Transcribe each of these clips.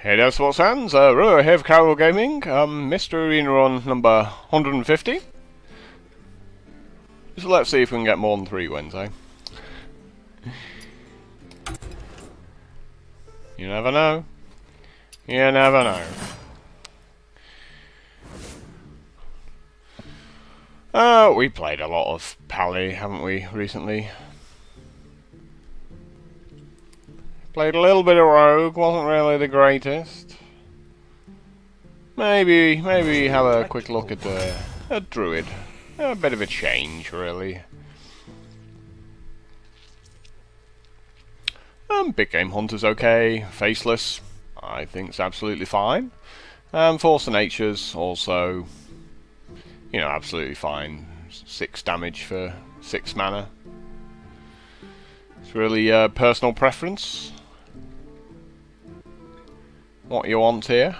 Hey there, sports fans. Ruo here for Carol Gaming. Mr. Arena Run number 150. So let's see if we can get more than 3 wins, eh? You never know. You never know. We played a lot of Pally, haven't we, recently? Played a little bit of Rogue, wasn't really the greatest. Maybe have a quick look at a Druid. A bit of a change, really. Big Game Hunter's okay. Faceless, I think's absolutely fine. Force of Nature's also, you know, absolutely fine. 6 damage for 6 mana. It's really personal preference. What you want here.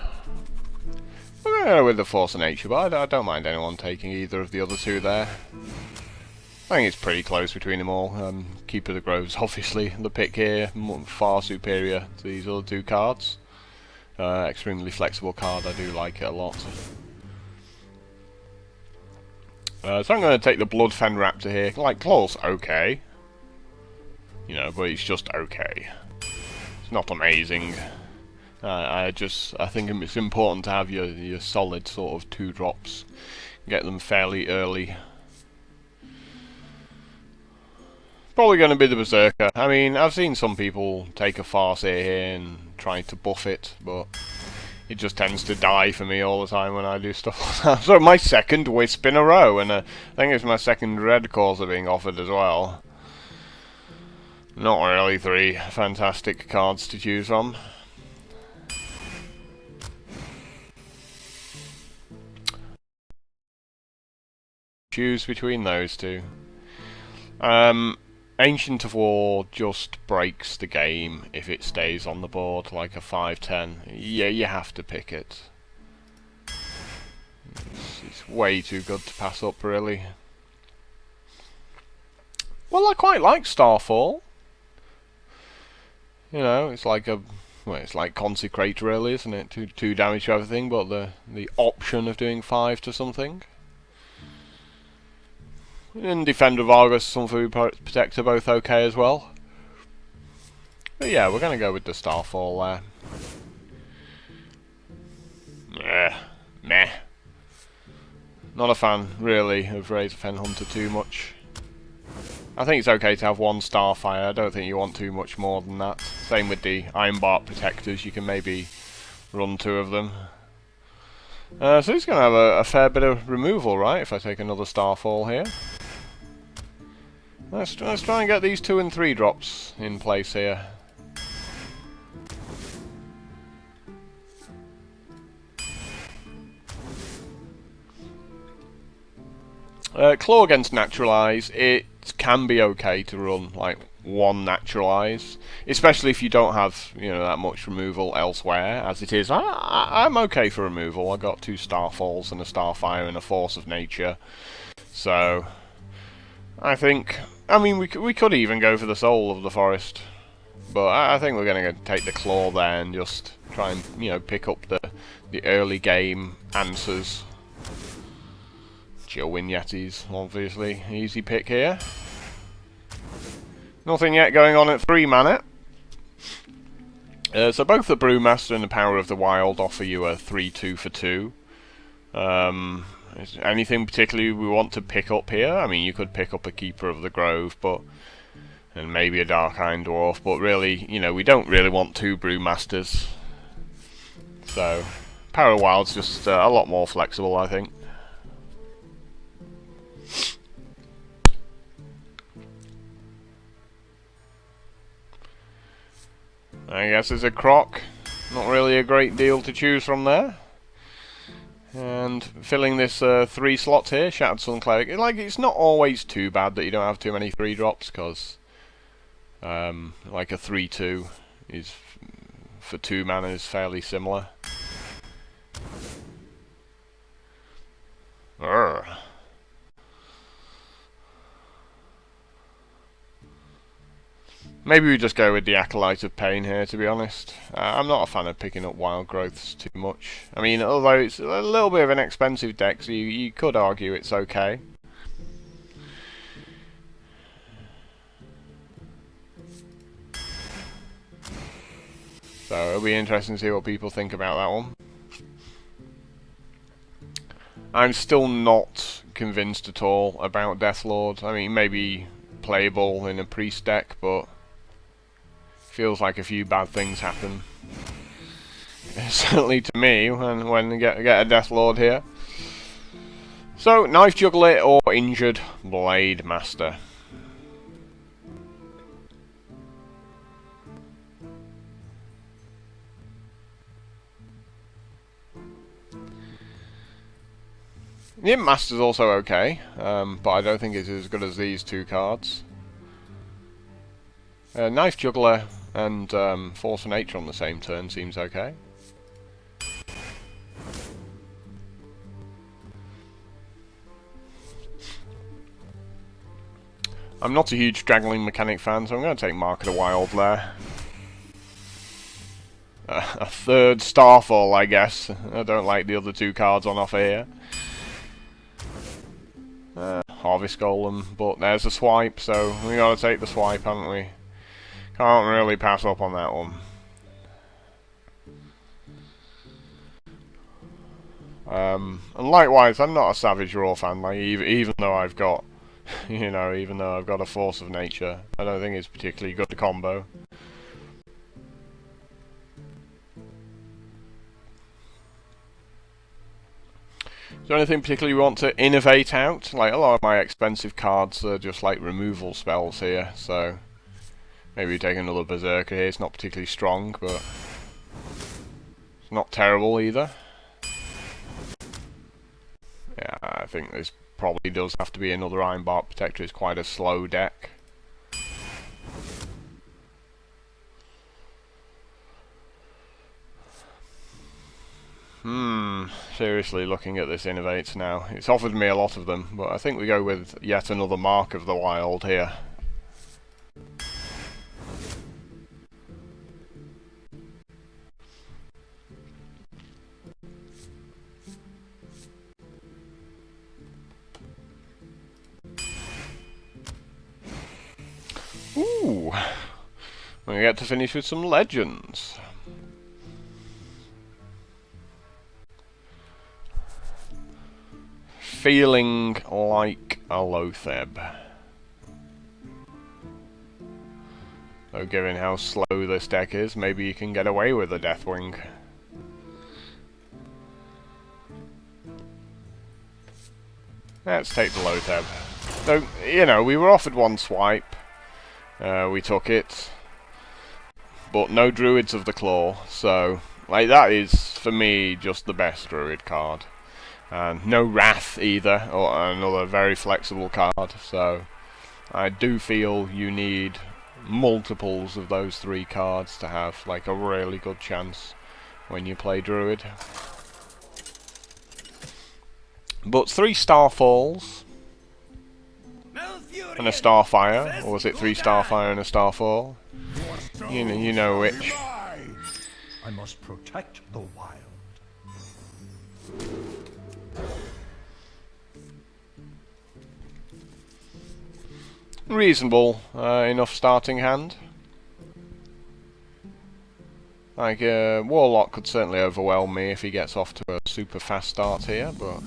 We're going to go with the Force of Nature, but I don't mind anyone taking either of the other 2 there. I think it's pretty close between them all. Keeper of the Groves, obviously, the pick here, far superior to these other 2 cards. Extremely flexible card, I do like it a lot. So I'm going to take the Bloodfen Raptor here. Like, Claw's okay. You know, but it's just okay. It's not amazing. I think it's important to have your solid sort of 2 drops. Get them fairly early. Probably going to be the Berserker. I mean, I've seen some people take a Farseer here and try to buff it, but it just tends to die for me all the time when I do stuff like that. So my second Wisp in a row, and I think it's my second Red Causer being offered as well. Not really 3 fantastic cards to choose from. Choose between those 2. Ancient of War just breaks the game if it stays on the board like a 5/10. Yeah, you have to pick it. It's way too good to pass up, really. Well, I quite like Starfall. You know, it's like it's like Consecrate, really, isn't it? 2 damage to everything, but the option of doing 5 to something. And Defender of Argus, Sunfu Protector, both okay as well. But yeah, we're going to go with the Starfall there. Meh. Not a fan, really, of Razorfen Hunter too much. I think it's okay to have 1 Starfire. I don't think you want too much more than that. Same with the Ironbark Protectors. You can maybe run 2 of them. So he's going to have a fair bit of removal, right, if I take another Starfall here. Let's try and get these 2 and 3 drops in place here. Claw against Naturalize, it can be okay to run like 1 Naturalize, especially if you don't have, you know, that much removal elsewhere. As it is, I'm okay for removal. I got 2 Starfalls and a Starfire and a Force of Nature, so I think. I mean, we could even go for the Soul of the Forest, but I think we're going to take the Claw there and just try and, you know, pick up the early game answers. Win Yetis, obviously. Easy pick here. Nothing yet going on at 3 mana. So both the Brewmaster and the Power of the Wild offer you a 3/2 for 2. Is there anything particularly we want to pick up here? I mean, you could pick up a Keeper of the Grove, and maybe a Dark Iron Dwarf, but really, you know, we don't really want 2 Brewmasters. So, Power of the Wild's just a lot more flexible, I think. I guess it's a Croc. Not really a great deal to choose from there. And filling this 3 slots here, Shattered Sun Cleric. Like, it's not always too bad that you don't have too many 3 drops, because like a 3/2 is for 2 mana is fairly similar. Urgh. Maybe we just go with the Acolyte of Pain here, to be honest. I'm not a fan of picking up Wild Growths too much. I mean, although it's a little bit of an expensive deck, so you could argue it's okay. So it'll be interesting to see what people think about that one. I'm still not convinced at all about Deathlord. I mean, maybe playable in a priest deck, but feels like a few bad things happen. Certainly to me when you get a Deathlord here. So, Knife Juggler or Injured Blade Master. The Imp Master's also okay, but I don't think it's as good as these two cards. Knife Juggler and Force of Nature on the same turn seems okay. I'm not a huge Straggling Mechanic fan, so I'm going to take Mark of the Wild there. A third Starfall, I guess. I don't like the other two cards on offer here. Harvest Golem, but there's a swipe, so we gotta take the swipe, haven't we? Can't really pass up on that one. And likewise, I'm not a Savage Raw fan. Like even though I've got, you know, even though I've got a Force of Nature, I don't think it's particularly good to combo. Is there anything particularly you want to innovate out? Like, a lot of my expensive cards are just like removal spells here, so maybe take another Berserker here. It's not particularly strong, but it's not terrible either. Yeah, I think this probably does have to be another Ironbark Protector. It's quite a slow deck. Seriously looking at this Innovates now. It's offered me a lot of them, but I think we go with yet another Mark of the Wild here. Ooh! We get to finish with some legends. Feeling like a Loatheb. Though given how slow this deck is, maybe you can get away with a Deathwing. Let's take the Loatheb. So, you know, we were offered one swipe. We took it. But no Druids of the Claw, so like that is, for me, just the best Druid card. And no Wrath either, or another very flexible card, so I do feel you need multiples of those three cards to have like a really good chance when you play Druid. But 3 Starfalls and a Starfire, or was it 3 Starfire and a Starfall? You know which. I must protect the wild. Reasonable enough starting hand. Like, Warlock could certainly overwhelm me if he gets off to a super fast start here, but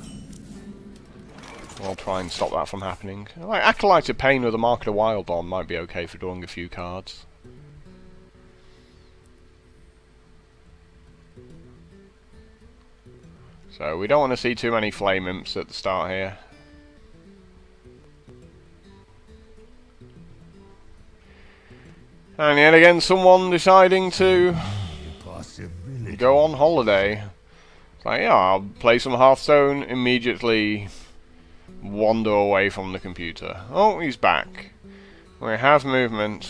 I'll try and stop that from happening. Like, Acolyte of Pain with a Mark of the Wild on might be okay for drawing a few cards. So we don't want to see too many Flame Imps at the start here. And yet again, someone deciding to go on holiday. It's like, yeah, I'll play some Hearthstone, immediately wander away from the computer. Oh, he's back. We have movement.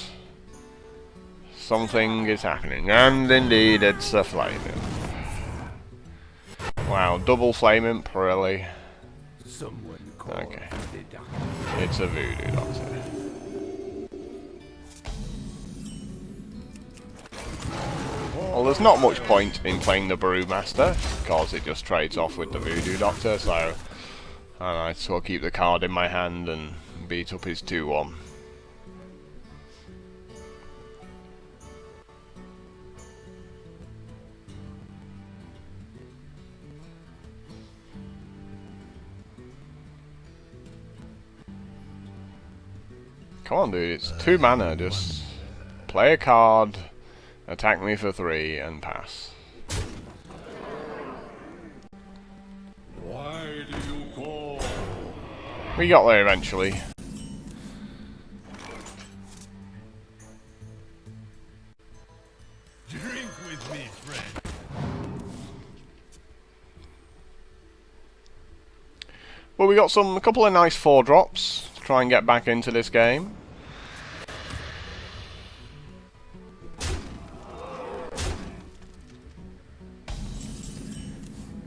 Something is happening. And indeed, it's a Flame Imp. Wow, double Flame Imp, really? Okay. It's a Voodoo Doctor. Well, there's not much point in playing the Brewmaster, because it just trades off with the Voodoo Doctor, so I might as well keep the card in my hand and beat up his 2-1. Come on, dude, it's 2 mana, just play a card, attack me for 3, and pass. Why do you call? We got there eventually. Drink with me, friend. Well, we got a couple of nice 4-drops to try and get back into this game.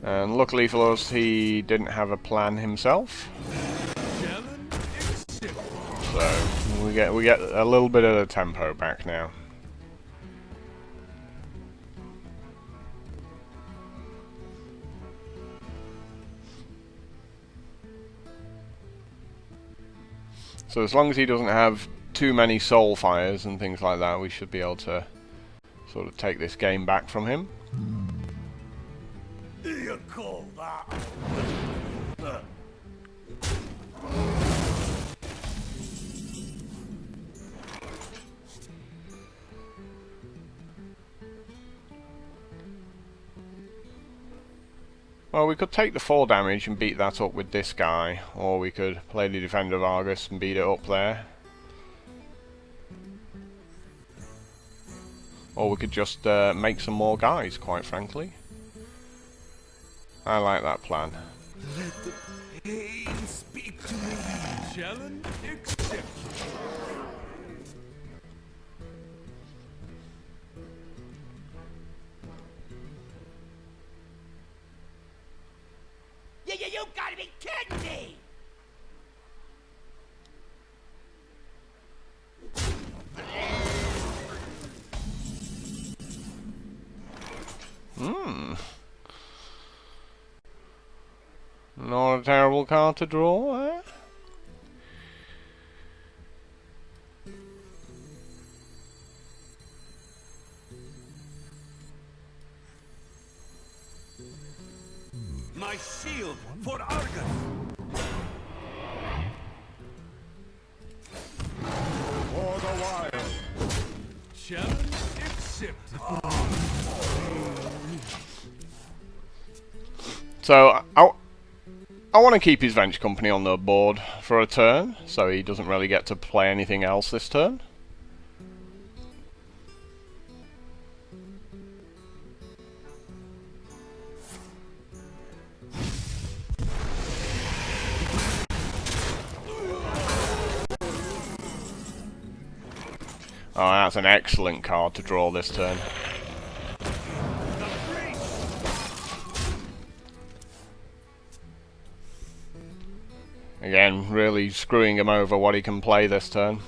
And luckily for us, he didn't have a plan himself. So we get a little bit of the tempo back now. So as long as he doesn't have too many soul fires and things like that, we should be able to sort of take this game back from him. You call that? Well, we could take the 4 damage and beat that up with this guy, or we could play the Defender of Argus and beat it up there. Or we could just make some more guys, quite frankly. I like that plan. Let the pain speak to me. Challenge accepted. You gotta be kidding me! Not a terrible card to draw, eh? My shield for Argus. For the wild. Challenge accepted. So, I want to keep his Venture Company on the board for a turn, so he doesn't really get to play anything else this turn. Oh, that's an excellent card to draw this turn. Again, really screwing him over what he can play this turn.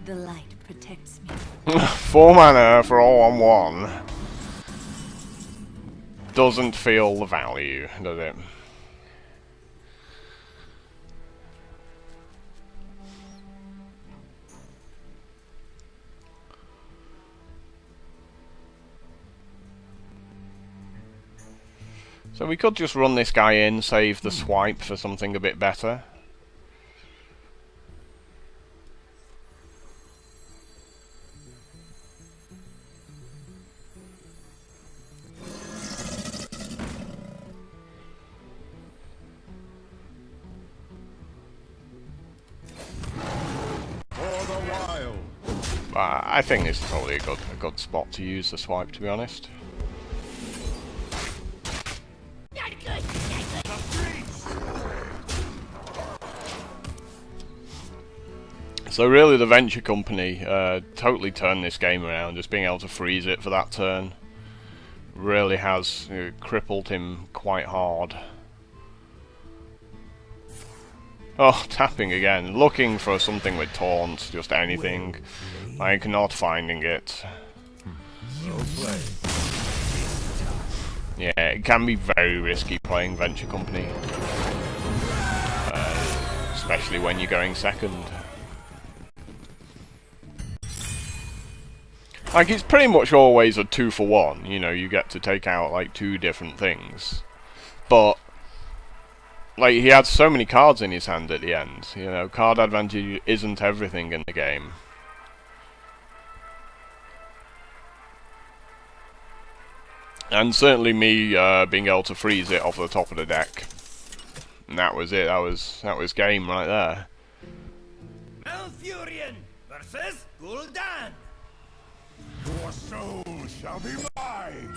The light protects me. 4 mana for all on 1. Doesn't feel the value, does it? So we could just run this guy in, save the swipe for something a bit better. I think this is probably a good spot to use the swipe, to be honest. So really the Venture Company totally turned this game around, just being able to freeze it for that turn. really has crippled him quite hard. Oh, tapping again, looking for something with taunts, just anything. Like, not finding it. Yeah, it can be very risky playing Venture Company. Especially when you're going second. Like, it's pretty much always a 2-for-1, you know, you get to take out, like, 2 different things. But, like, he had so many cards in his hand at the end, you know, card advantage isn't everything in the game. And certainly me being able to freeze it off the top of the deck. And that was it, that was game right there. Malfurion versus Guldan. Your soul shall be mine.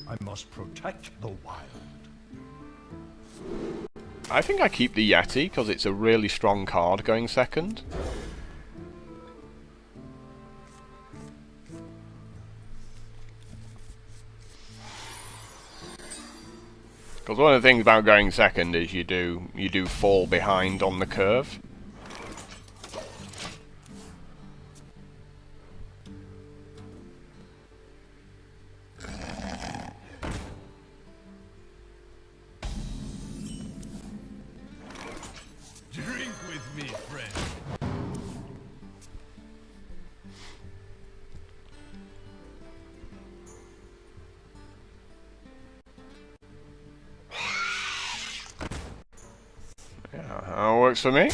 I must protect the wild. I think I keep the Yeti, because it's a really strong card going second. Because one of the things about going second is you do fall behind on the curve. Drink with me, friend. Yeah, that works for me.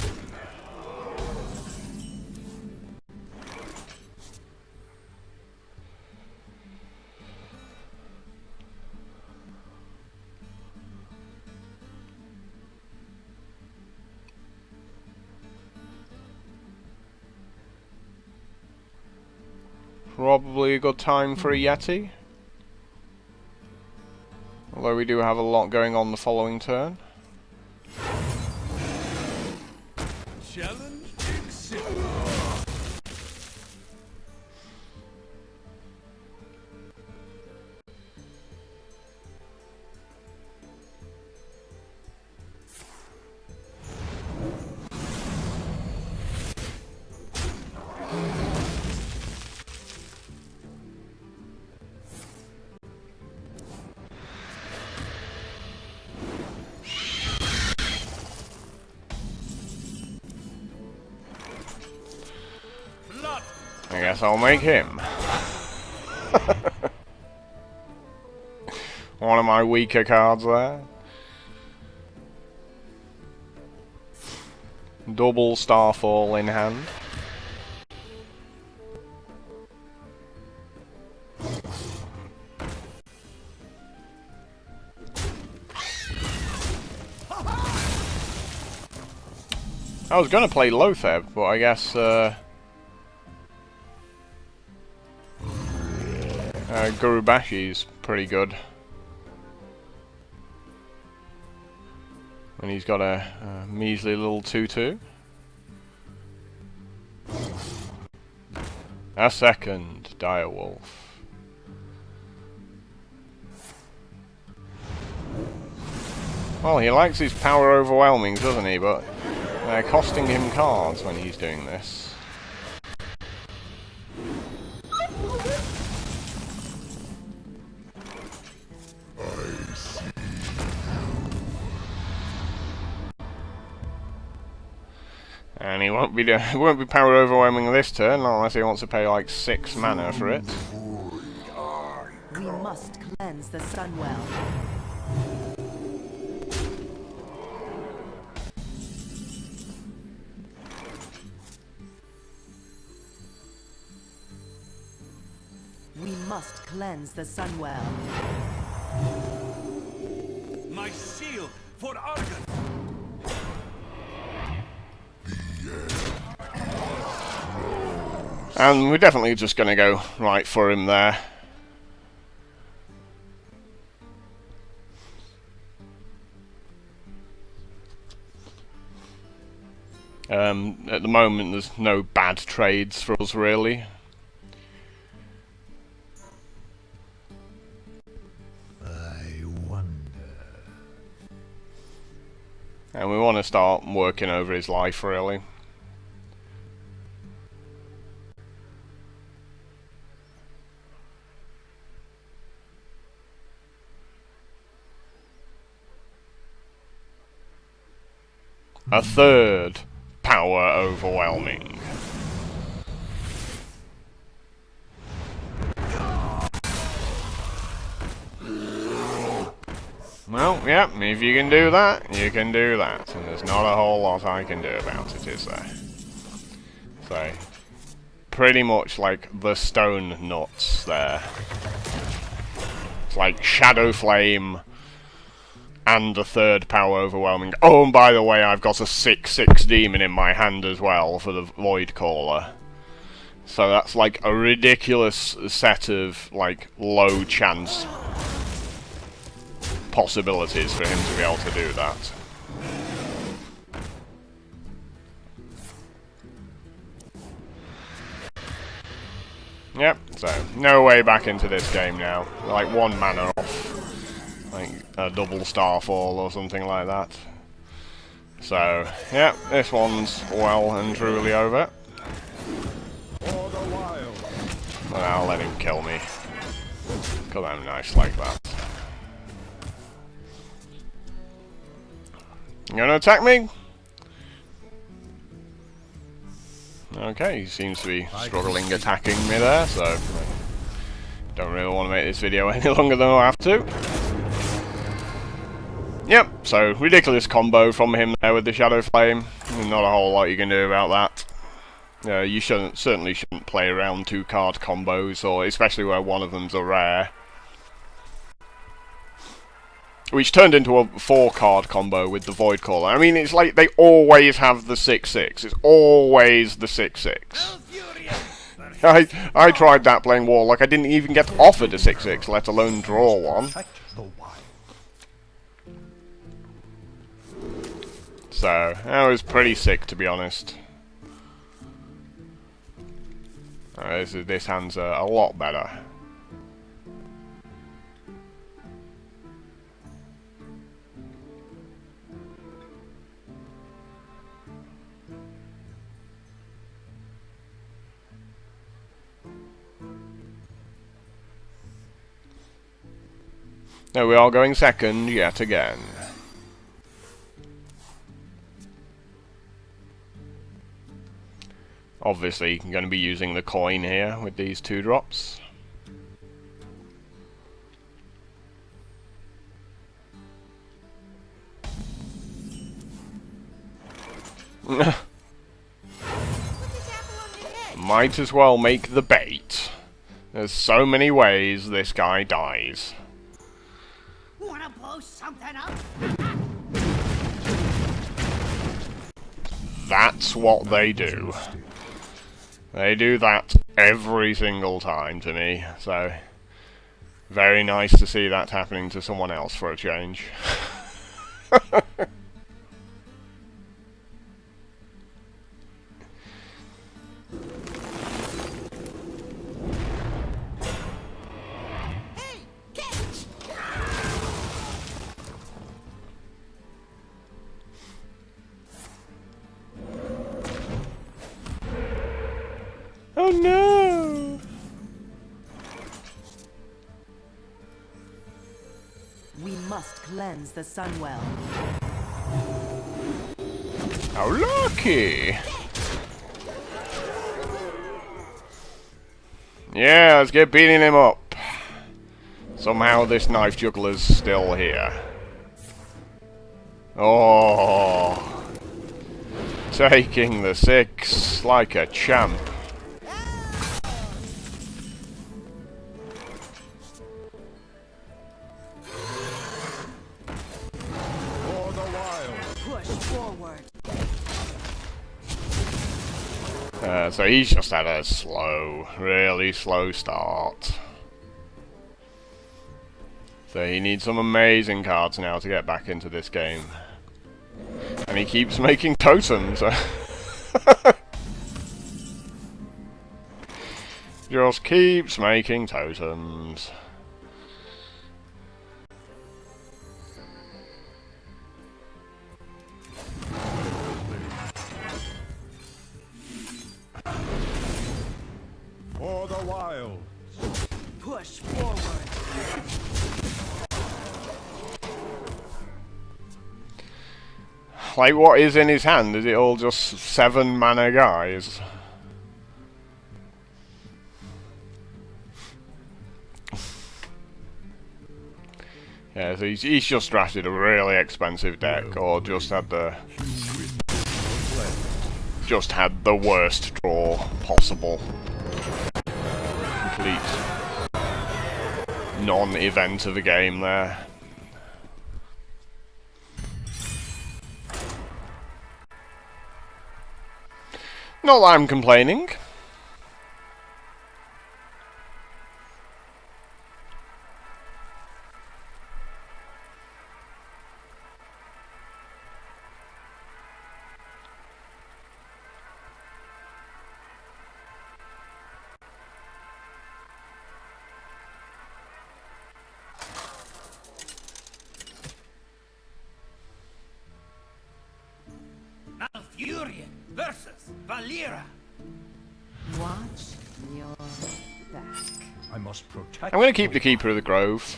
Probably a good time for a Yeti. Although we do have a lot going on the following turn. Challenge accepted. I guess I'll make him. One of my weaker cards there. Double Starfall in hand. I was gonna play Lothar, but I guess Gurubashi's pretty good. And he's got a measly little 2-2. A second Direwolf. Well, he likes his power overwhelmings, doesn't he? But they're costing him cards when he's doing this. And he won't be power overwhelming this turn unless he wants to pay like 6 mana for it. We must cleanse the Sunwell. We must cleanse the Sunwell. My shield for Argon. And we're definitely just going to go right for him there. At the moment there's no bad trades for us really. And we want to start working over his life, really. A third power overwhelming. Well, yeah, if you can do that, you can do that. And there's not a whole lot I can do about it, is there? So, pretty much like the stone nuts there. It's like Shadow Flame and a third power overwhelming. Oh, and by the way, I've got a 6/6 demon in my hand as well for the Void Caller. So that's like a ridiculous set of like low chance possibilities for him to be able to do that. Yep, so no way back into this game now. Like 1 mana off. Like a double Starfall or something like that. So, yeah, this one's well and truly over. But I'll let him kill me. Because I'm nice like that. You gonna attack me? Okay, he seems to be struggling attacking me there, so don't really want to make this video any longer than I have to. Yep, so ridiculous combo from him there with the Shadow Flame. Not a whole lot you can do about that. You certainly shouldn't play around 2-card combos, or especially where one of them's a rare. Which turned into a 4-card combo with the Void Caller. I mean, it's like they always have the 6/6. It's always the 6/6. I tried that playing Warlock. I didn't even get offered a 6/6, let alone draw one. So, that was pretty sick, to be honest. This hand's a lot better. No, we are going second yet again. Obviously, I'm going to be using the coin here with these 2 drops. Might as well make the bait. There's so many ways this guy dies. Wanna blow something up? That's what they do. They do that every single time to me, so very nice to see that happening to someone else for a change. Oh no! We must cleanse the Sunwell. How lucky! Yeah, let's get beating him up. Somehow this knife juggler's still here. Oh, taking the 6 like a champ. So he's just had a slow, really slow start. So he needs some amazing cards now to get back into this game. And he keeps making totems. Just keeps making totems. Like, what is in his hand? Is it all just 7 mana guys? Yeah, so he's just drafted a really expensive deck, or just had the worst draw possible. Complete non-event of a game there. Not that I'm complaining. Malfurion versus Valera. Watch your back. I must protect. I'm going to keep the Keeper of the Grove.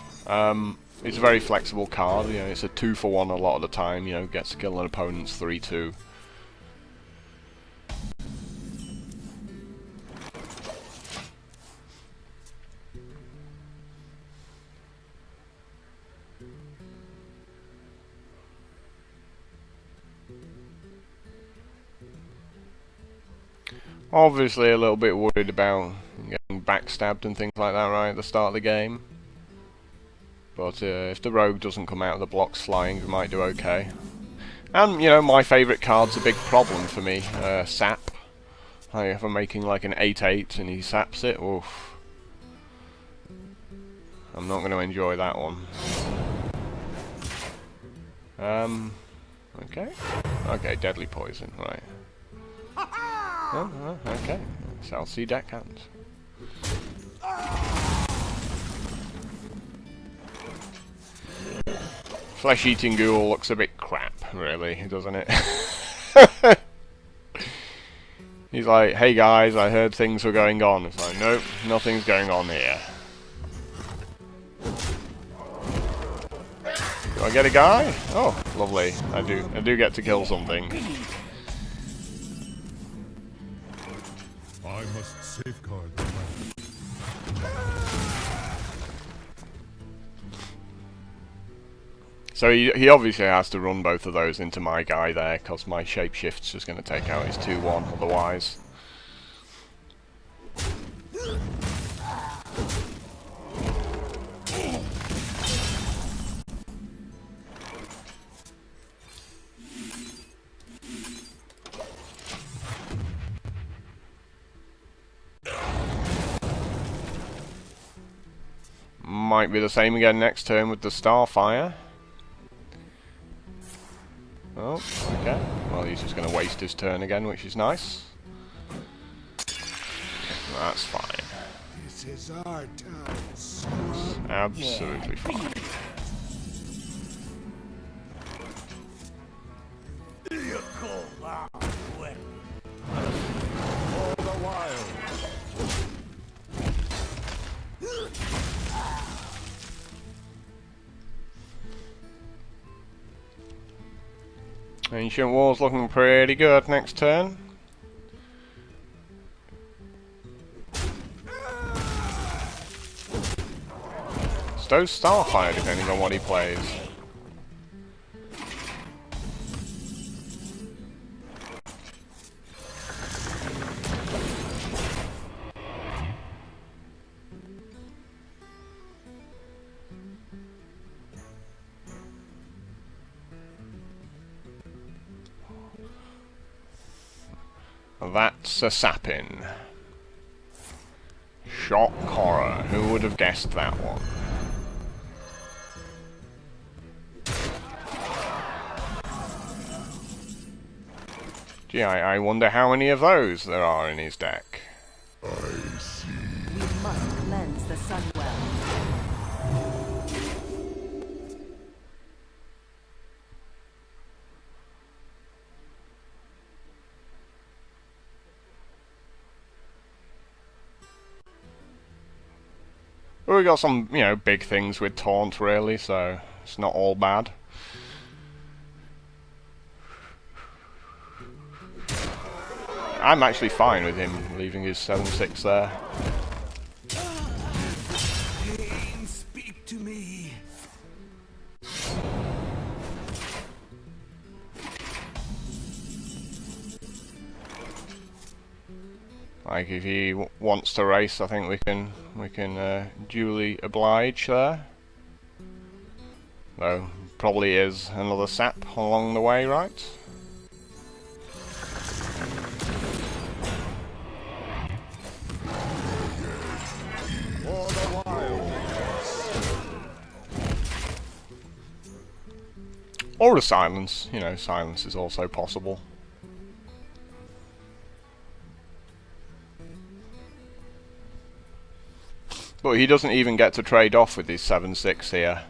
It's a very flexible card. You know, it's a 2-for-1 a lot of the time. You know, gets to kill an opponent's 3/2. Obviously a little bit worried about getting backstabbed and things like that right at the start of the game. But if the rogue doesn't come out of the blocks flying, we might do okay. And, you know, my favourite card's a big problem for me, sap. If I'm making like an 8/8 and he saps it, oof. I'm not going to enjoy that one. Okay. Okay, deadly poison, right. Oh, okay. Shall see deckhand. Flesh-eating ghoul looks a bit crap, really, doesn't it? He's like, hey guys, I heard things were going on. It's like, nope, nothing's going on here. Do I get a guy? Oh, lovely. I do get to kill something. I must safeguard the land. So he obviously has to run both of those into my guy there, because my shapeshift's just going to take out his 2/1 otherwise. Might be the same again next turn with the Starfire. Oh, okay. Well, he's just going to waste his turn again, which is nice. That's fine. This is our time. That's absolutely fine. You call that well. All the while. Ancient War's looking pretty good next turn. Stowe's Starfire, depending on what he plays. That's a sapping. Shock horror. Who would have guessed that one? Gee, I wonder how many of those there are in his deck. I see. We must cleanse the Sunwell. But we got some, you know, big things with taunt really, so it's not all bad. I'm actually fine with him leaving his 7/6 there. Pain, speak to me. Like if he wants to race, I think we can duly oblige there. Though probably is another sap along the way, right? For the wild. Or a silence, you know, silence is also possible. But he doesn't even get to trade off with his 7/6 here.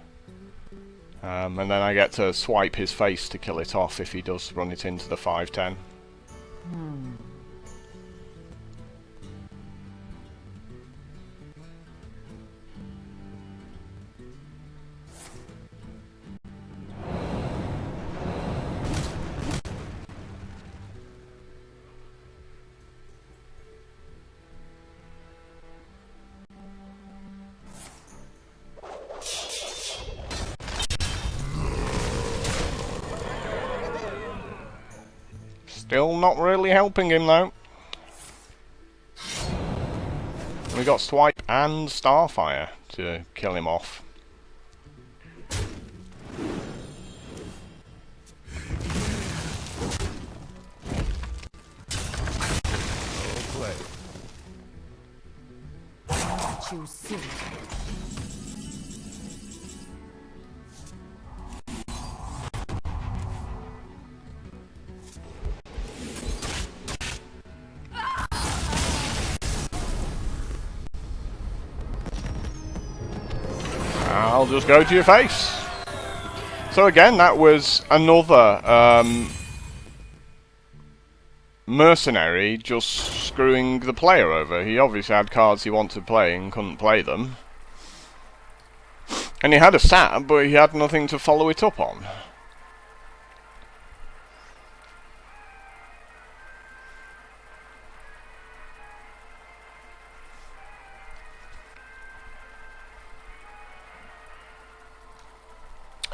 And then I get to swipe his face to kill it off if he does run it into the 5/10. Still not really helping him though. We got Swipe and Starfire to kill him off. Play. Choose soon. I'll just go to your face. So again, that was another mercenary just screwing the player over. He obviously had cards he wanted to play and couldn't play them. And he had a sap, but he had nothing to follow it up on.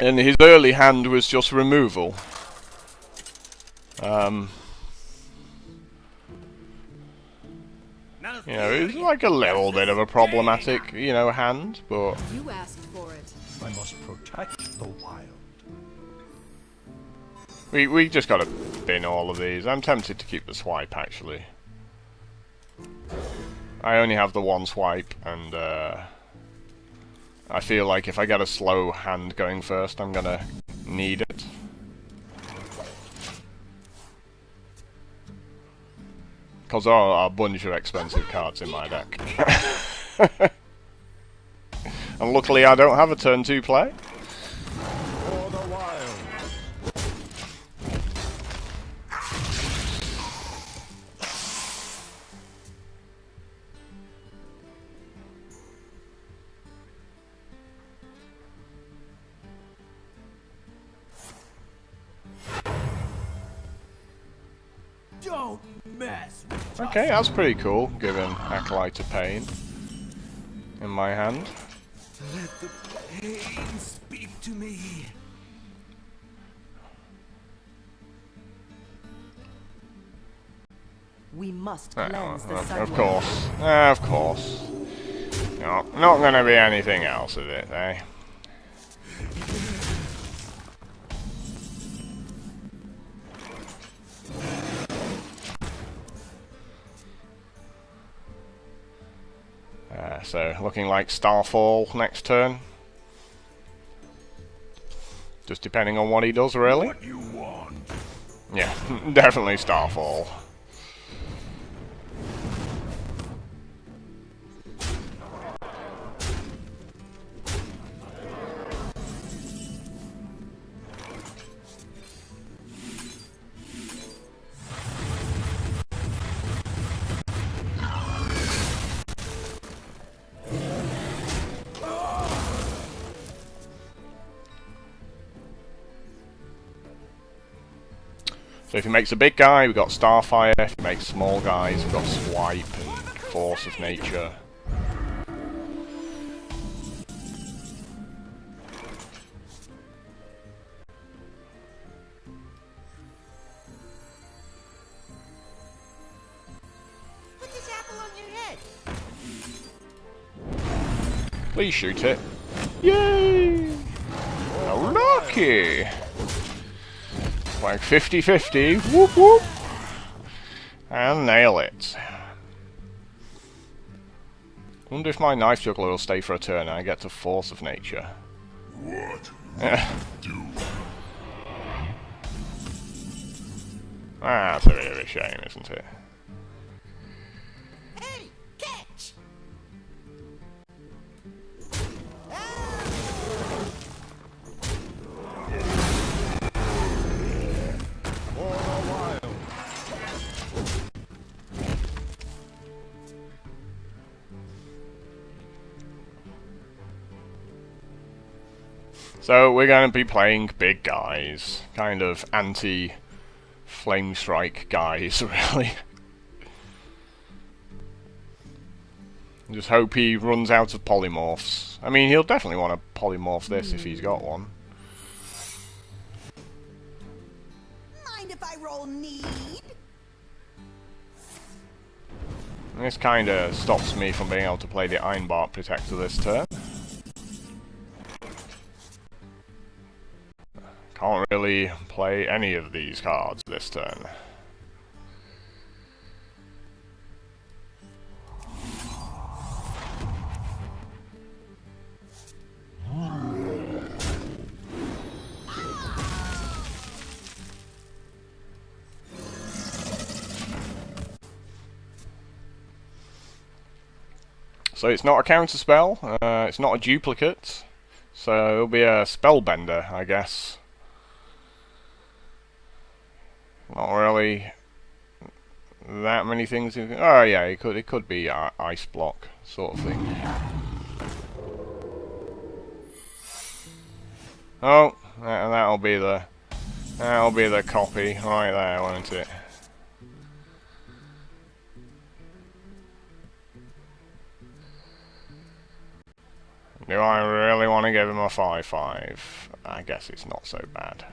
And his early hand was just removal. You know, it was like a little bit of a problematic, you know, hand, but... You asked for it. I must protect the wild. We just gotta bin all of these. I'm tempted to keep the swipe, actually. I only have the one swipe, and I feel like if I get a slow hand going first, I'm gonna need it. Because there are a bunch of expensive cards in my deck. And luckily I don't have a turn 2 play. For the wild. Don't mess with Okay, that's pretty cool, given Acolyte of Pain in my hand. Let the pain speak to me. We must cleanse the sun. Of course. Of course. No, not gonna be anything else, is it, eh? So, looking like Starfall next turn. Just depending on what he does, really. What you want? Yeah, definitely Starfall. So if he makes a big guy, we've got Starfire. If he makes small guys, we've got Swipe and Force of Nature. Put this apple on your head. Please shoot it. Yay! Oh, lucky! Like 50-50. Whoop whoop! And nail it. Wonder if my knife juggler will stay for a turn and I get to Force of Nature. What Yeah. do? That's a bit of a shame, isn't it? Hey, catch! For a while. So we're going to be playing big guys, kind of anti-Flame Strike guys, really. Just hope he runs out of polymorphs. I mean, he'll definitely want to polymorph this if he's got one. Mind if I roll need? This kind of stops me from being able to play the Ironbark Protector this turn. Can't really play any of these cards this turn. So it's not a counter spell, it's not a duplicate, so it'll be a spellbender, I guess. Not really that many things. Oh yeah, it could be ice block sort of thing. Oh, that'll be the copy right there, won't it? Do I really want to give him a 5/5? I guess it's not so bad.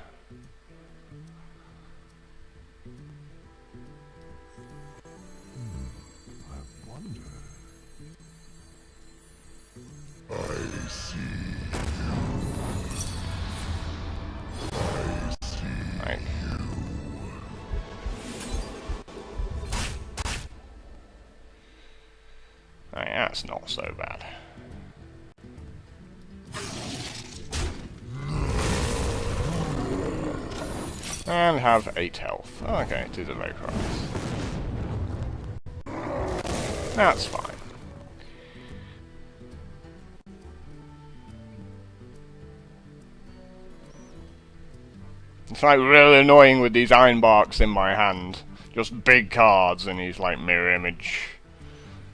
I see. Right. Right, that's not so bad. And have 8 health. Okay, it is a low price. That's fine. It's like really annoying with these Ironbarks in my hand. Just big cards and he's like mirror image.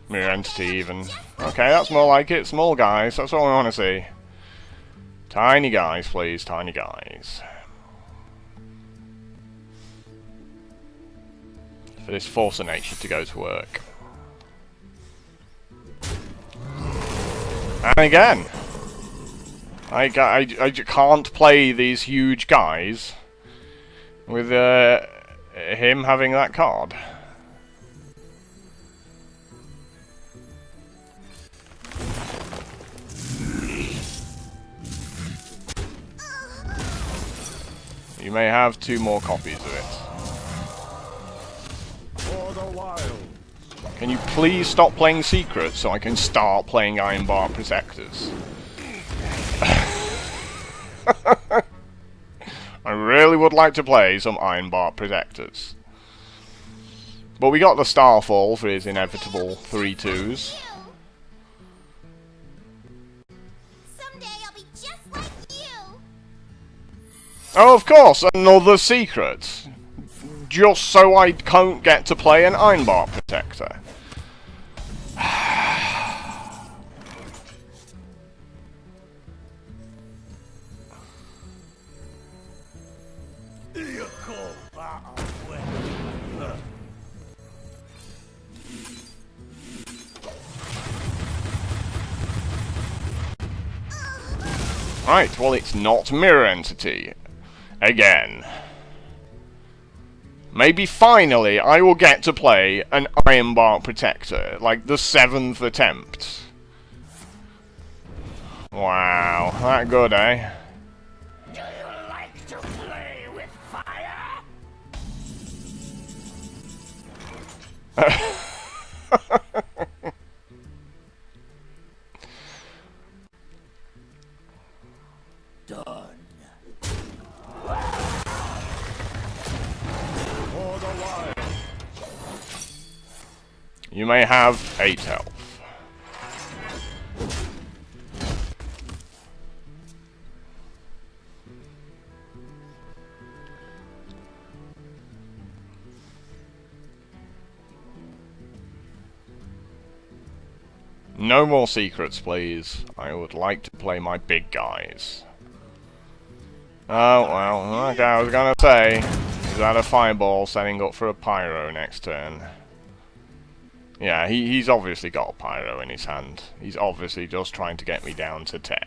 Mirror entity even. Okay, that's more like it. Small guys, that's all I want to see. Tiny guys, please, tiny guys. For this Force of Nature to go to work. And again, I can't play these huge guys with him having that card. You may have 2 more copies of it. For the wild. Can you please stop playing secrets so I can start playing Ironbark Protectors? I really would like to play some Ironbark Protectors. But we got the Starfall for his inevitable 3/2s. Someday I'll be just like you. Oh, of course, another secret. Just so I don't get to play an Ironbark Protector. You call that a Right, well it's not Mirror Entity. Again. Maybe finally I will get to play an Ironbark Protector, like the 7th attempt. Wow, that good, eh? Do you like to play with fire? Done. For the wild. You may have 8 health. No more secrets, please. I would like to play my big guys. Oh, well, okay, I was gonna say, is that a fireball setting up for a pyro next turn? Yeah, he's obviously got a pyro in his hand. He's obviously just trying to get me down to 10.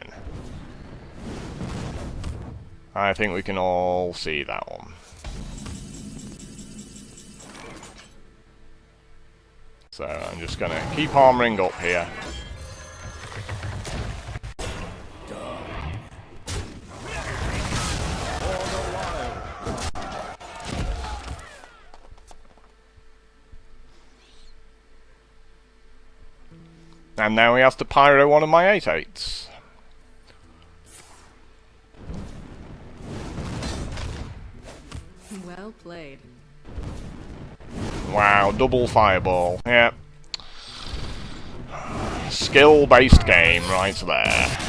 I think we can all see that one. So I'm just gonna keep armoring up here. And now he has to pyro one of my 8/8s. Well played. Wow, double fireball. Yeah. Skill-based game right there.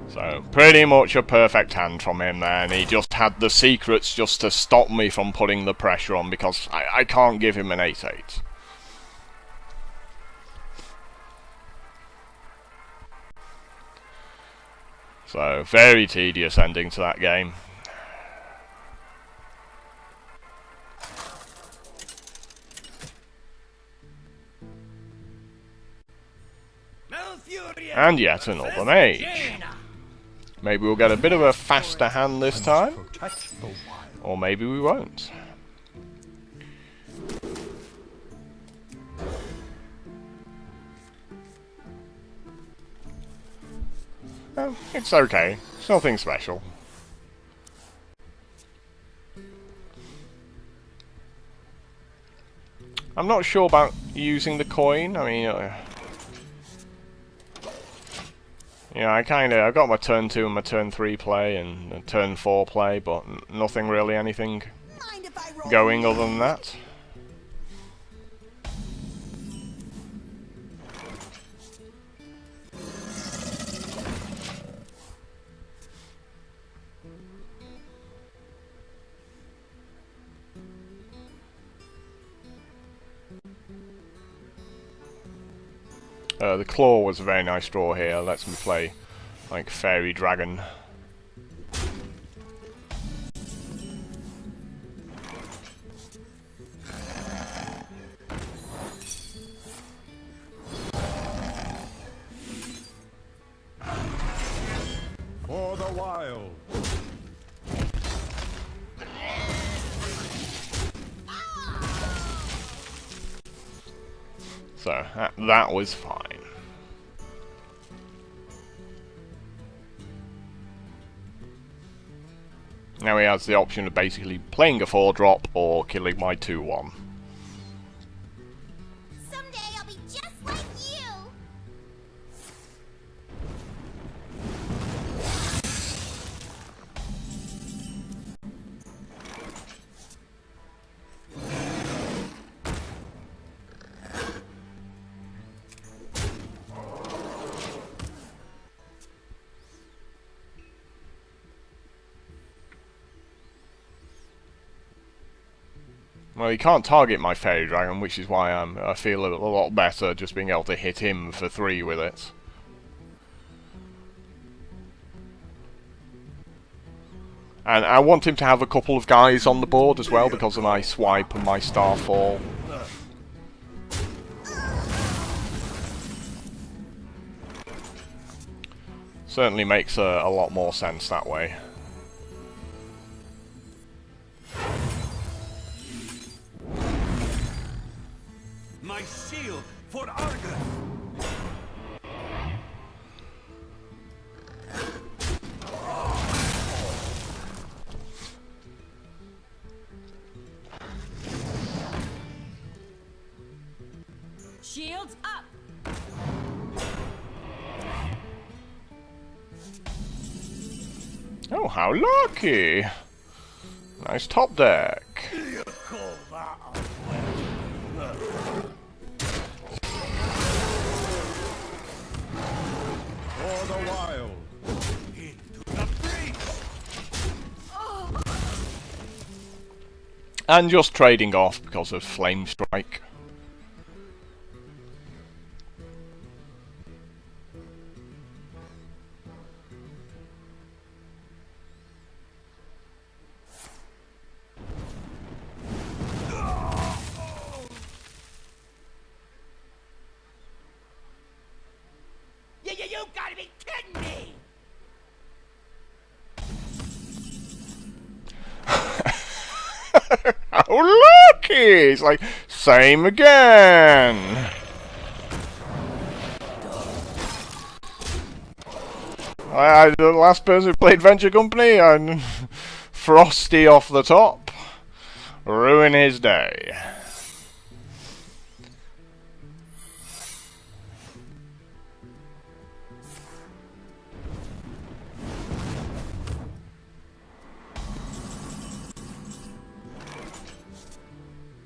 So, pretty much a perfect hand from him there, and he just had the secrets just to stop me from putting the pressure on, because I can't give him an 8/8. So, very tedious ending to that game. And yet another mage. Maybe we'll get a bit of a faster hand this time, Protect the wild. or maybe we won't. Oh, it's okay. It's nothing special. I'm not sure about using the coin. I mean, yeah, I got my turn 2 and my turn 3 play and a turn 4 play, but nothing really anything going other than that. The claw was a very nice draw here. Lets me play like fairy dragon. For the wild. So that was fine. Now he has the option of basically playing a 4-drop or killing my 2/1. Someday I'll be just like you. Well, he can't target my fairy dragon, which is why I feel a lot better just being able to hit him for 3 with it. And I want him to have a couple of guys on the board as well because of my swipe and my starfall. Certainly makes a lot more sense that way. My shield for Argus! Shields up! Oh, how lucky! Nice top deck. You call that a weapon? For the wild. Into the breach! And just trading off because of Flame Strike. You gotta be kidding me! How lucky! It's like, same again! The last person who played Venture Company, and Frosty off the top. Ruin his day.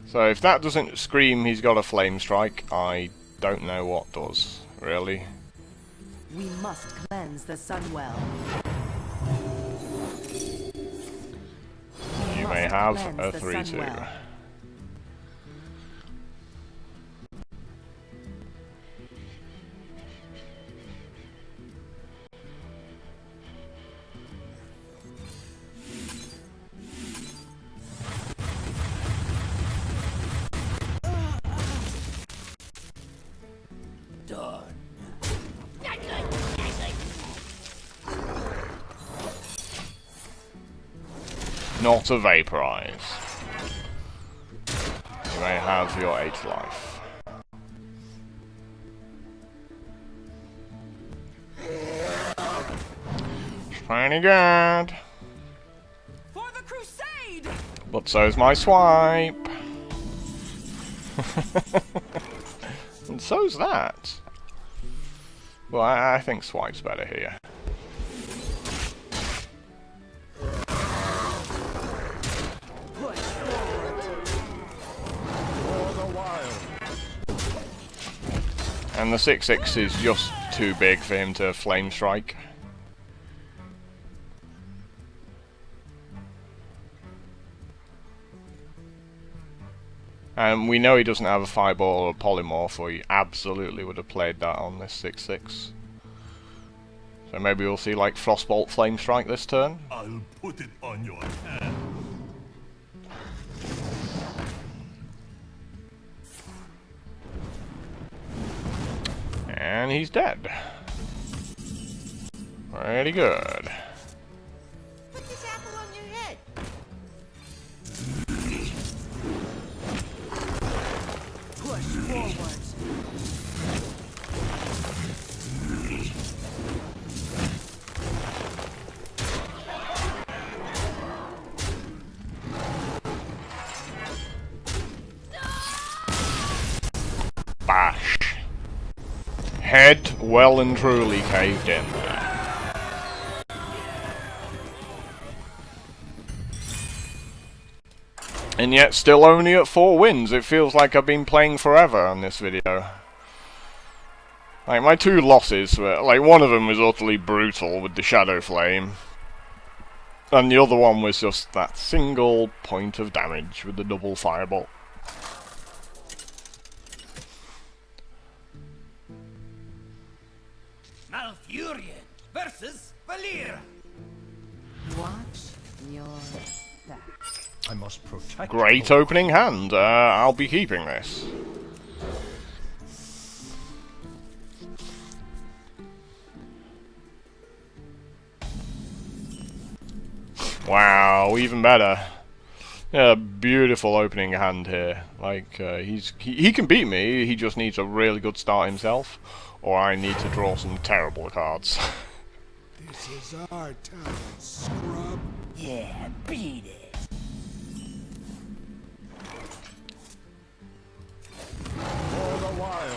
So if that doesn't scream he's got a Flame Strike, I don't know what does, really. We must cleanse the Sunwell. You may have a 3-2. Not a Vaporize. You may have your 8th life. It's pretty good. For the crusade! But so's my swipe. And so's that. Well, I think swipe's better here. And the 6/6 is just too big for him to Flame Strike. And we know he doesn't have a Fireball or a Polymorph, or he absolutely would have played that on this 6/6. So maybe we'll see like Frostbolt Flame Strike this turn. I'll put it on your hand. And he's dead. Pretty good. Put this apple on your head. Push forward. Bash. Head well and truly caved in there. And yet still only at 4 wins. It feels like I've been playing forever on this video. Like my 2 losses were, like one of them was utterly brutal with the Shadow Flame. And the other one was just that single point of damage with the double Fireball. Malfurion versus Valir. Watch your back. I must protect. Great opening hand. I'll be keeping this. Wow, even better. Yeah, beautiful opening hand here. Like, he can beat me, he just needs a really good start himself. Or I need to draw some terrible cards. This is our time, scrub. Yeah, beat it. For the wild.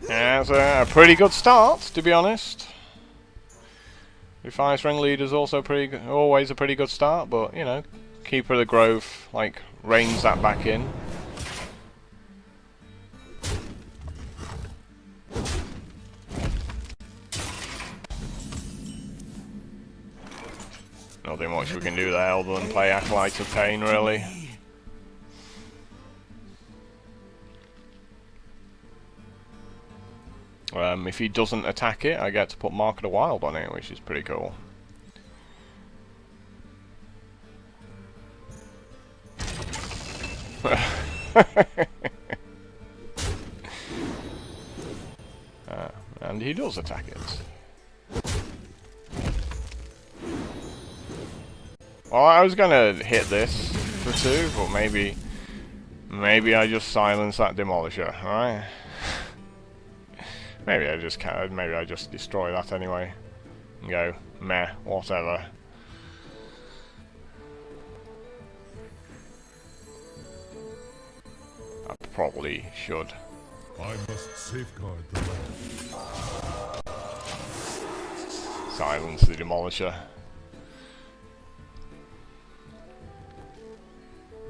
Yeah, it's a pretty good start, to be honest. Defiance Ringleader's also always a pretty good start, but, you know, Keeper of the Grove, like, reins that back in. Nothing much we can do there other than play Acolyte of Pain, really. If he doesn't attack it, I get to put Mark of the Wild on it, which is pretty cool. And he does attack it. Well, I was gonna hit this for 2, but maybe I just silence that Demolisher, alright? Maybe I just destroy that anyway. And go, meh, whatever. I probably should. I must safeguard the land. Silence the Demolisher.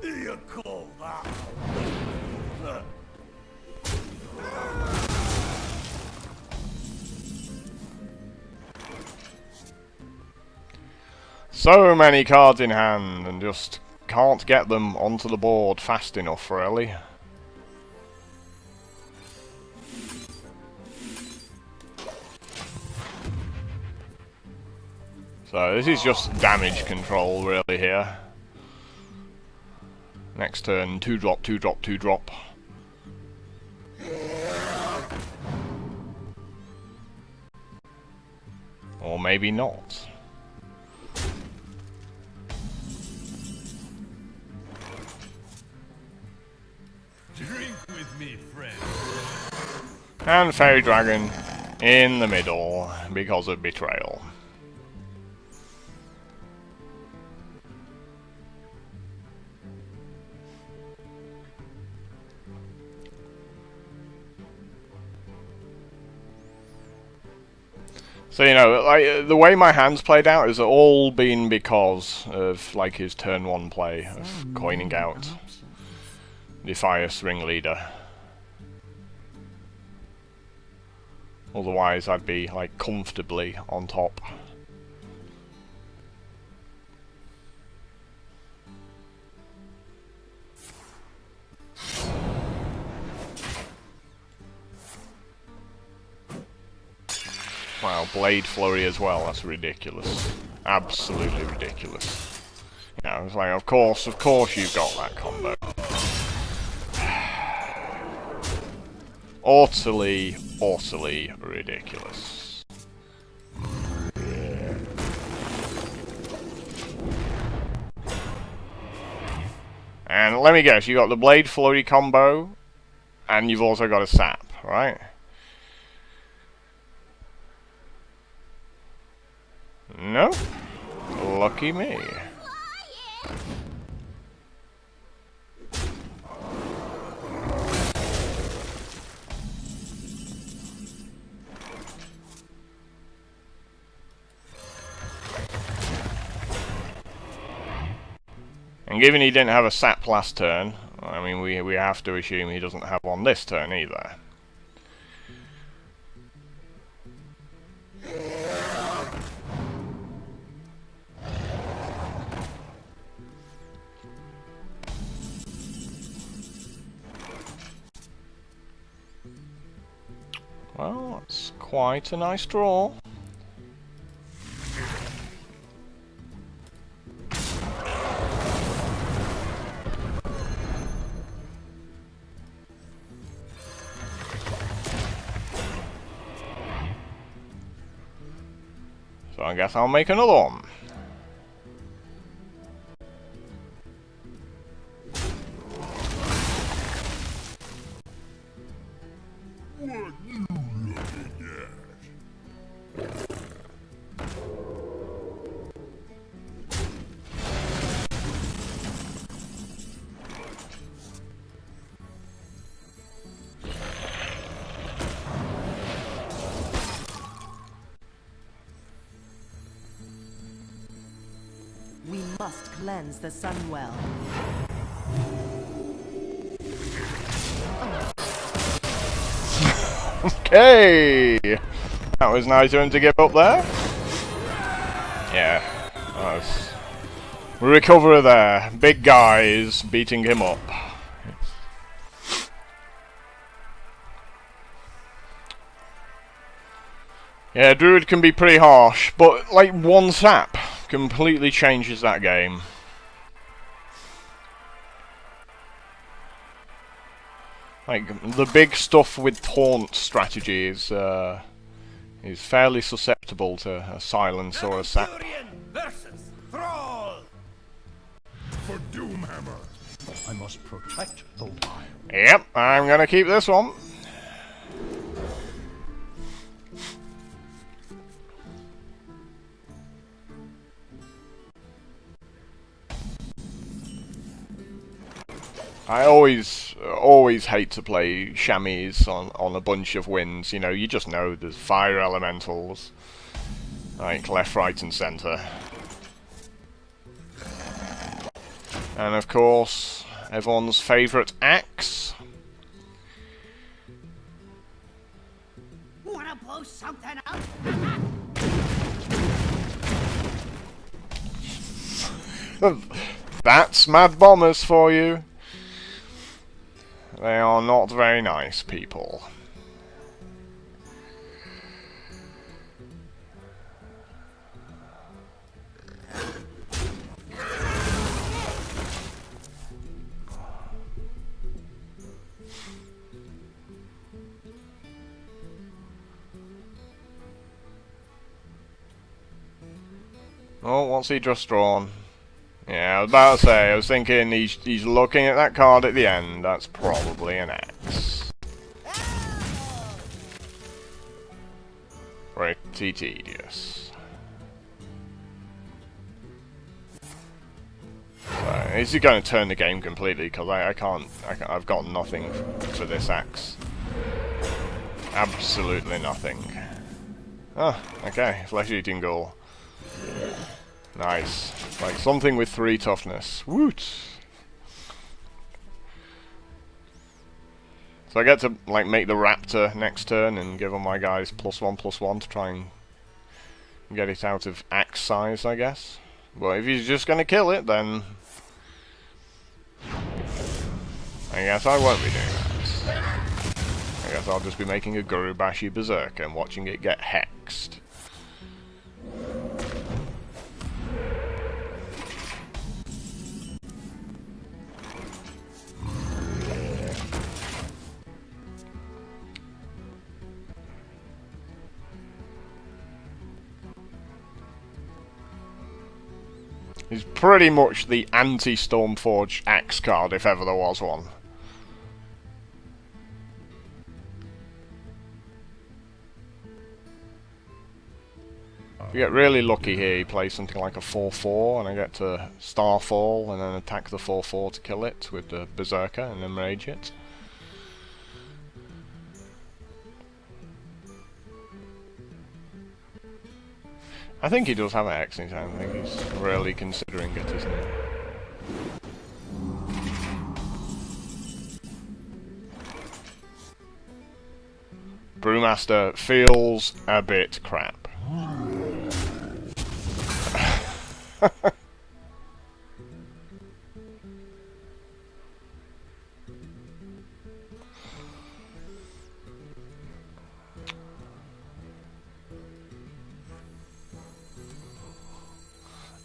You call that? So many cards in hand, and just can't get them onto the board fast enough, really. So this is just damage control, really, here. Next turn, 2-drop, 2-drop, 2-drop. Or maybe not. Drink with me, friend. And Fairy Dragon in the middle because of Betrayal. So, you know, like, the way my hands played out has all been because of, like, his turn 1 play of coining out Defiance Ringleader. Otherwise, I'd be, like, comfortably on top. Wow, Blade Flurry as well, that's ridiculous. Absolutely ridiculous. Yeah, I was like, of course you've got that combo. Utterly ridiculous. And let me guess, you got the Blade Flurry combo, and you've also got a sap, right? No? Lucky me. And given he didn't have a sap last turn, I mean, we have to assume he doesn't have one this turn either. Well, that's quite a nice draw. So I guess I'll make another one. We must cleanse the Sunwell. Okay! That was nice of him to give up there. Yeah. Nice. We recover there. Big guys beating him up. Yeah, Druid can be pretty harsh, but like one sap completely changes that game. Like the big stuff with taunt strategy is fairly susceptible to a silence or a sap. Versus Thrall. For Doomhammer, I must protect the wild. Yep, I'm gonna keep this one. I always hate to play chamois on a bunch of winds. You know, you just know there's fire elementals, like left, right, and centre, and of course everyone's favourite axe. Wanna blow something up? That's Mad Bombers for you. They are not very nice people. Oh, what's he just drawn? Yeah, I was about to say, I was thinking he's looking at that card at the end. That's probably an axe. Pretty tedious. So, is he going to turn the game completely? Because I've got nothing for this axe. Absolutely nothing. Oh, okay, flesh-eating ghoul. Nice. Like something with 3 toughness. Woot! So I get to like make the raptor next turn and give all my guys +1/+1 to try and get it out of axe size, I guess. But if he's just gonna kill it, then I guess I won't be doing that. I guess I'll just be making a Gurubashi Berserker and watching it get hexed. He's pretty much the anti-Stormforge axe card, if ever there was one. If you get really lucky here, he plays something like a 4/4, and I get to Starfall, and then attack the 4/4 to kill it with the Berserker, and then rage it. I think he does have an X in his hand. I think he's really considering it, isn't he? Brewmaster feels a bit crap.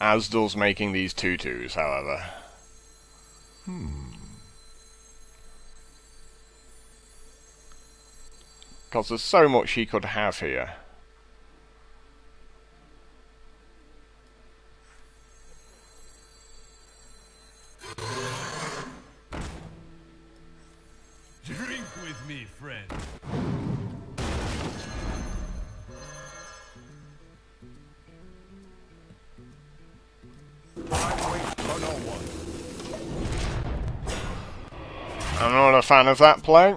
As does making these 2/2s, however. Because there's so much he could have here. with me, friend. I wait for no one. I'm not a fan of that play.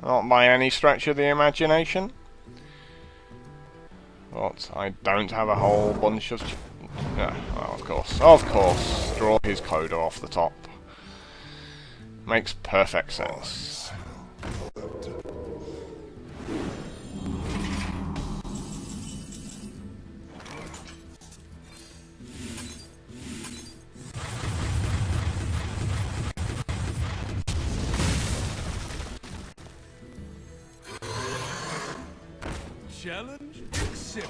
Not by any stretch of the imagination. But I don't have a whole bunch of... Yeah, well, of course. Of course. Draw his coda off the top. Makes perfect sense. Challenge accepted.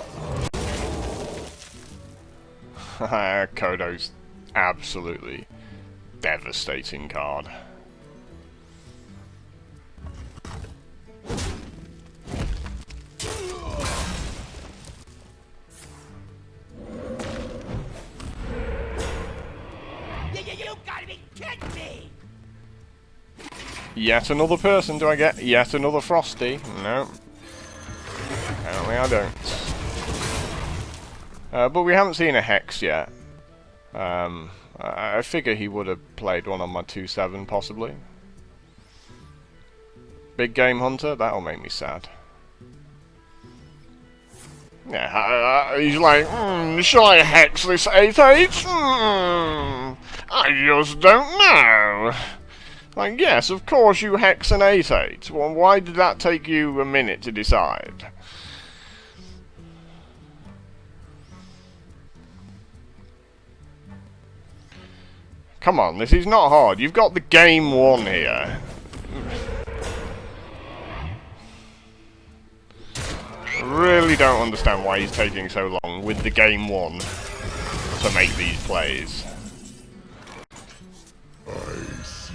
Kodo's absolutely devastating card. You gotta be kidding me! Yet another person. Do I get yet another Frosty? No. Apparently I don't. But we haven't seen a Hex yet. I figure he would have played one on my 2-7 possibly. Big Game Hunter? That'll make me sad. Yeah, he's like, shall I Hex this 8-8? I just don't know. Like, yes, of course you Hex an 8-8. Well, why did that take you a minute to decide? Come on, this is not hard. You've got the game won here. Really don't understand why he's taking so long with the game won to make these plays. I see.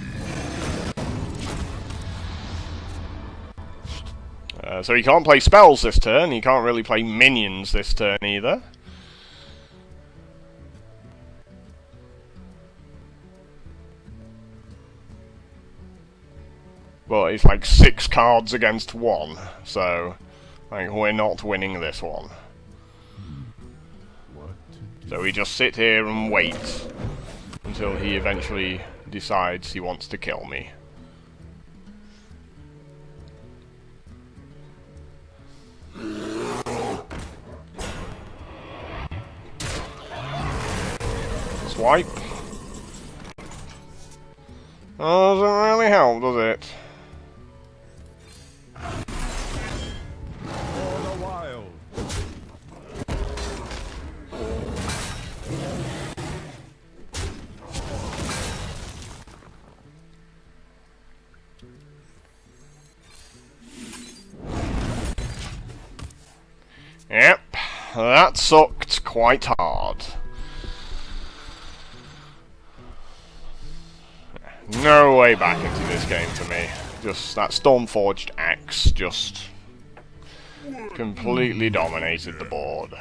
So he can't play spells this turn. He can't really play minions this turn either. But it's like 6 cards against 1, so like, we're not winning this one. So we just sit here and wait until he eventually decides he wants to kill me. Swipe. Oh, doesn't really help, does it? For the wild. Yep, that sucked quite hard. No way back into this game for me. Just that Stormforged axe just completely dominated the board.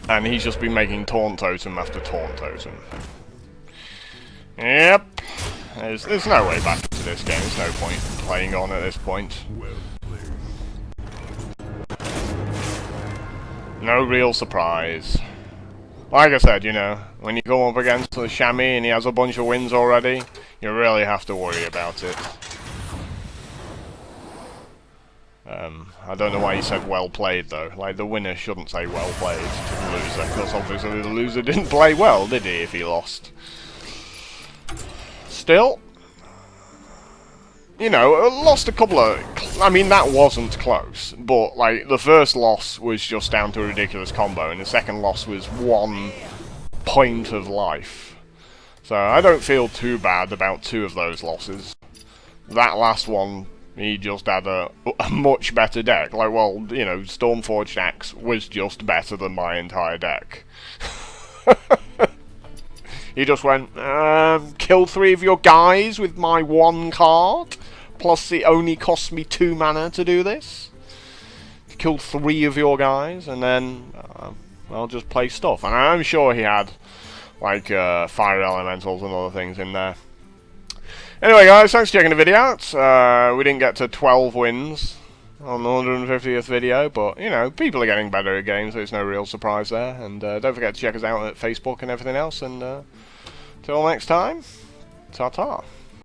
And he's just been making taunt totem after taunt totem. Yep. There's no way back into this game. There's no point playing on at this point. Well played. No real surprise. Like I said, you know, when you go up against the Chamois and he has a bunch of wins already, you really have to worry about it. I don't know why he said well played though. Like, the winner shouldn't say well played to the loser, because obviously the loser didn't play well, did he, if he lost? Still, you know, lost a couple of... I mean, that wasn't close, but, like, the first loss was just down to a ridiculous combo, and the second loss was 1 point of life. So I don't feel too bad about 2 of those losses. That last one, he just had a much better deck. Like, well, you know, Stormforged Axe was just better than my entire deck. He just went, kill 3 of your guys with my 1 card, plus it only costs me 2 mana to do this. Kill 3 of your guys, and then I'll just play stuff. And I'm sure he had, like, fire elementals and other things in there. Anyway, guys, thanks for checking the video out. We didn't get to 12 wins on the 150th video, but, you know, people are getting better at games, so it's no real surprise there. And don't forget to check us out at Facebook and everything else, and till next time, ta-ta.